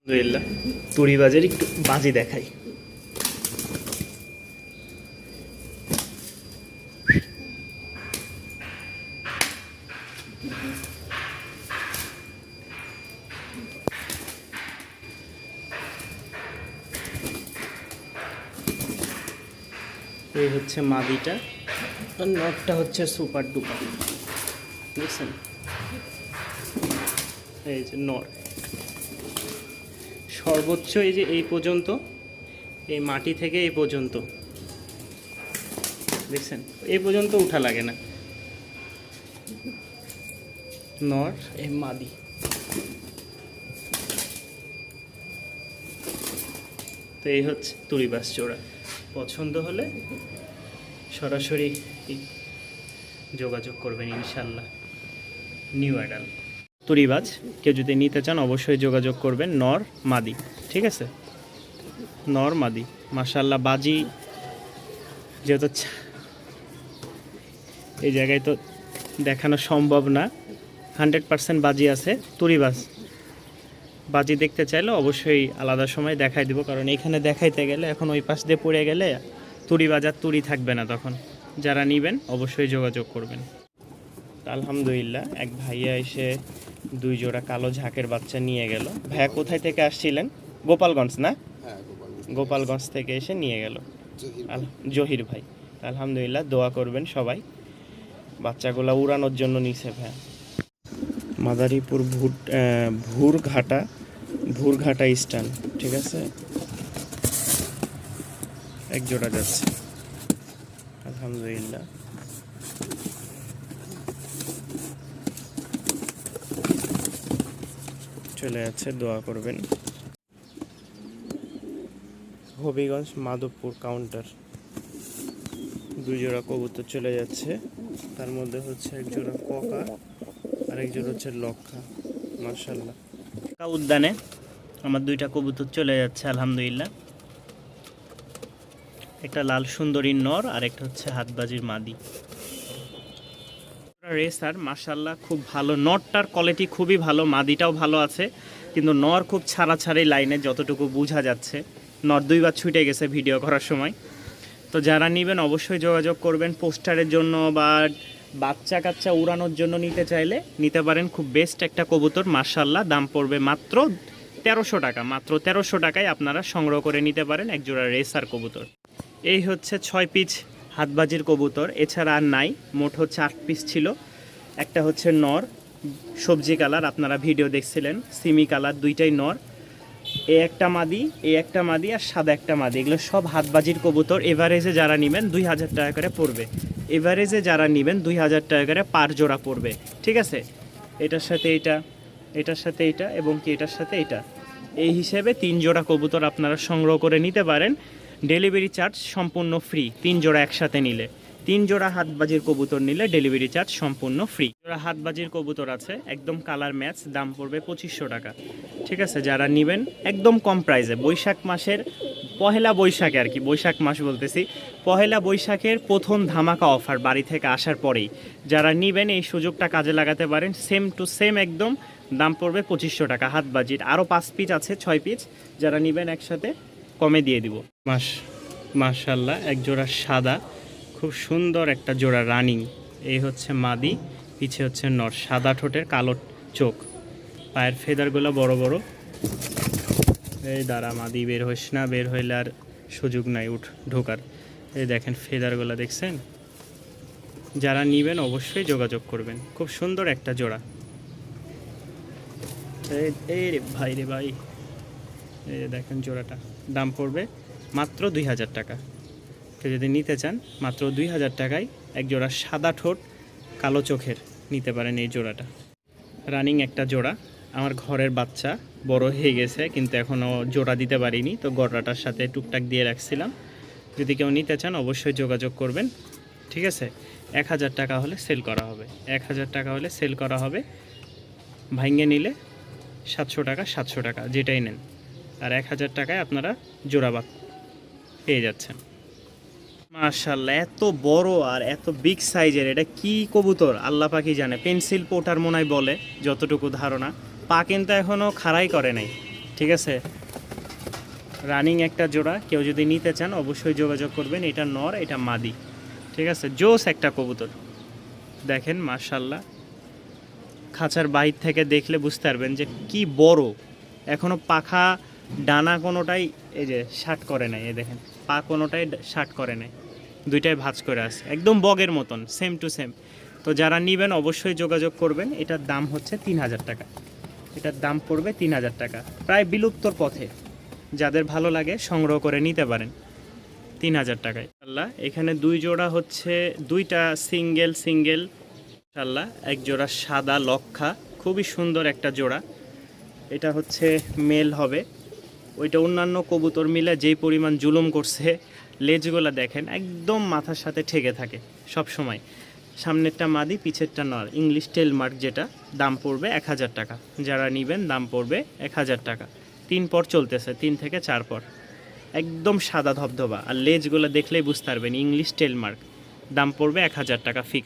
আলহামদুলিল্লাহ তুড়ি বাজের একটু বাজি দেখাই। এই হচ্ছে মাদিটা আর নটটা হচ্ছে সুপার ডুপার, বুঝছেন? এই যে নট সর্বোচ্চ এই যে এই পর্যন্ত, এই মাটি থেকে এই পর্যন্ত দেখছেন, এই পর্যন্ত উঠা লাগে না। নট এই মাদি তো এই হচ্ছে তুড়িবাস জোড়া। পছন্দ হলে সরাসরি যোগাযোগ করবেন ইনশাল্লাহ। নিউ অ্যাডাল তুড়িবাজ কেউ যদি নিতে চান অবশ্যই যোগাযোগ করবেন। নর মাদি, ঠিক আছে? নর মাদি মাশাল্লাহ। বাজি যেহেতু এই জায়গায় তো দেখানো সম্ভব না, 100% বাজি আছে। তুড়িবাজ বাজি দেখতে চাইলে অবশ্যই আলাদা সময় দেখাই দিব, কারণ এখানে দেখাইতে গেলে এখন ওই পাশ দিয়ে পড়ে গেলে তুড়ি বাজার তুড়ি থাকবে না তখন। যারা নেবেন অবশ্যই যোগাযোগ করবেন। আলহামদুলিল্লাহ এক ভাইয়া এসে 2 জোড়া কালো ঝাঁকের বাচ্চা নিয়ে গেল। ভাইয়া কোথায় থেকে আসছিলেন? গোপালগঞ্জ না? গোপালগঞ্জ থেকে এসে নিয়ে গেল জহির ভাই। আলহামদুলিল্লাহ দোয়া করবেন সবাই, বাচ্চাগুলো উড়ানোর জন্য নিছে ভাইয়া। মাদারীপুর ভুরঘাটা স্ট্যান্ড, ঠিক আছে? এক জোড়া যাচ্ছে আলহামদুলিল্লাহ। চলে যাচ্ছে, দোয়া করবেন। হবিগঞ্জ মাধবপুর কাউন্টার 2 জোড়া কবুতর চলে যাচ্ছে, তার মধ্যে হচ্ছে এক জোড়া ককা আর এক জোড়া হচ্ছে লক্ষা। মাশাআল্লাহ উদ্যানে আমার 2টা কবুতর চলে যাচ্ছে আলহামদুলিল্লাহ। একটা লাল সুন্দরীর নর আর একটা হচ্ছে হাতবাজির মাদি। রেসার মাশাআল্লাহ খুব ভালো, নরটার কোয়ালিটি খুবই ভালো, মাদিটাও ভালো আছে, কিন্তু নর খুব ছাড়াছাড়ি লাইনে যতটুকু বোঝা যাচ্ছে। নর 2 বার ছুটে গেছে ভিডিও করার সময়। তো যারা নেবেন অবশ্যই যোগাযোগ করবেন। পোস্টারের জন্য বা বাচ্চা কাচ্চা উড়ানোর জন্য নিতে চাইলে নিতে পারেন। খুব বেস্ট একটা কবুতর মাশাআল্লাহ। দাম পড়বে মাত্র 1300 টাকা। মাত্র 1300 টাকায় আপনারা সংগ্রহ করে নিতে পারেন এক জোড়া রেসার কবুতর। এই হচ্ছে 6 পিস হাতবাজির কবুতর, এছাড়া আর নাই। মোট হচ্ছে 8 পিস ছিল। একটা হচ্ছে নর সবজি কালার, আপনারা ভিডিও দেখছিলেন, সিমি কালার, 2টাই নর। এ একটা মাদি আর সাদা একটা মাদি। এগুলো সব হাতবাজির কবুতর। এভারেজে যারা নেবেন 2000 টাকা করে পড়বে। এভারেজে যারা নেবেন 2000 টাকা করে পার জোড়া পড়বে, ঠিক আছে? এটার সাথে এইটা, এটার সাথে এইটা এবং কি এটার সাথে এইটা, এই হিসেবে 3 জোড়া কবুতর আপনারা সংগ্রহ করে নিতে পারেন। ডেলিভারি চার্জ সম্পূর্ণ ফ্রি। 3 জোড়া একসাথে নিলে, 3 জোড়া হাতবাজির কবুতর নিলে ডেলিভারি চার্জ সম্পূর্ণ ফ্রি। জোড়া হাতবাজির কবুতর আছে একদম কালার ম্যাচ, দাম পড়বে 2500 টাকা, ঠিক আছে? যারা নেবেন একদম কম প্রাইসে, বৈশাখ মাসের পহেলা বৈশাখে আর কি, বৈশাখ মাস বলতেছি, পহেলা বৈশাখের প্রথম ধামাকা অফার বাড়ি থেকে আসার পরেই যারা নেবেন এই সুযোগটা কাজে লাগাতে পারেন। সেম টু সেম একদম দাম পড়বে 2500 টাকা হাতবাজির। আরও 5 পিস আছে, 6 পিস, যারা নেবেন একসাথে কমে দিয়ে দিব। মাশাআল্লাহ এক জোড়া সাদা, খুব সুন্দর একটা জোড়া রানিং। এই হচ্ছে মাদি, পিছে হচ্ছে নর, সাদা ঠোঁটের কালো চোখ, পায়ের ফেদারগুলো বড় বড়। এই দাঁড়া মাদি, বের হইস না, বের হইলে আর সুযোগ নাই ঢোকার। এই দেখেন ফেদারগুলো দেখছেন? যারা নেবেন অবশ্যই যোগাযোগ করবেন। খুব সুন্দর একটা জোড়া। এই রে ভাই রে ভাই, এই দেখেন জোড়াটা, দাম পড়বে মাত্র 2000 টাকা। কেউ যদি নিতে চান মাত্র 2000 টাকায় এক জোড়া সাদা ঠোঁট কালো চোখের নিতে পারেন এই জোড়াটা। রানিং একটা জোড়া, আমার ঘরের বাচ্চা, বড় হয়ে গেছে কিন্তু এখনও জোড়া দিতে পারিনি, তো গড়াটার সাথে টুকটাক দিয়ে রাখছিলাম। যদি কেউ নিতে চান অবশ্যই যোগাযোগ করবেন, ঠিক আছে? 1000 টাকা হলে সেল করা হবে, 1000 টাকা হলে সেল করা হবে। ভাঙ্গে নিলে 700 টাকা, 700 টাকা যেটাই নেন, আর 1000 টাকায় আপনারা জোড়া পেয়ে যাচ্ছেন। মাশাআল্লাহ এত বড় আর এত বিগ সাইজের, এটা কি কবুতর আল্লাহ পাকই জানে। পেন্সিল পোটার মনে হয় বলে, যতটুকু ধারণা। পা কিন্তু এখনও খাড়াই করে নাই, ঠিক আছে, রানিং একটা জোড়া, কেউ যদি নিতে চান অবশ্যই যোগাযোগ করবেন। এটা নর, এটা মাদি, ঠিক আছে। জোস একটা কবুতর, দেখেন মাশাল্লাহ, খাঁচার বাহির থেকে দেখলে বুঝতে পারবেন যে কি বড়। এখনও পাখা ডানা কোনোটাই এই যে শার্ট করে নাই, এই দেখেন পা কোনোটাই শার্ট করে নাই, দুইটাই ভাঁজ করে আছে, একদম বগের মতন সেম টু সেম। তো যারা নেবেন অবশ্যই যোগাযোগ করবেন। এটার দাম হচ্ছে 3000 টাকা, এটার দাম পড়বে 3000 টাকা, প্রায় বিলুপ্তর পথে। যাদের ভালো লাগে সংগ্রহ করে নিতে পারেন 3000 টাকায়। আল্লাহ এখানে দুই জোড়া হচ্ছে, দুইটা সিঙ্গেল ইনশাআল্লাহ, এক জোড়া সাদা লক্ষা, খুবই সুন্দর একটা জোড়া। এটা হচ্ছে মেল হবে। ওইটা অন্যান্য কবুতর মিলে যেই পরিমাণ জুলুম করছে, লেজগুলো দেখেন একদম মাথার সাথে ঠেকে থাকে সব সময়। সামনেরটা মাদি, পিছেরটা নর, ইংলিশ টেল মার্ক, যেটা দাম পড়বে 1000 টাকা। যারা নেবেন দাম পড়বে 1000 টাকা। 3 পর চলতেছে, 3 থেকে 4 পর, একদম সাদা ধবধবা, আর লেজগুলো দেখলেই বুঝতে পারবেন ইংলিশ টেল মার্ক। দাম পড়বে 1000 টাকা ফিক্স।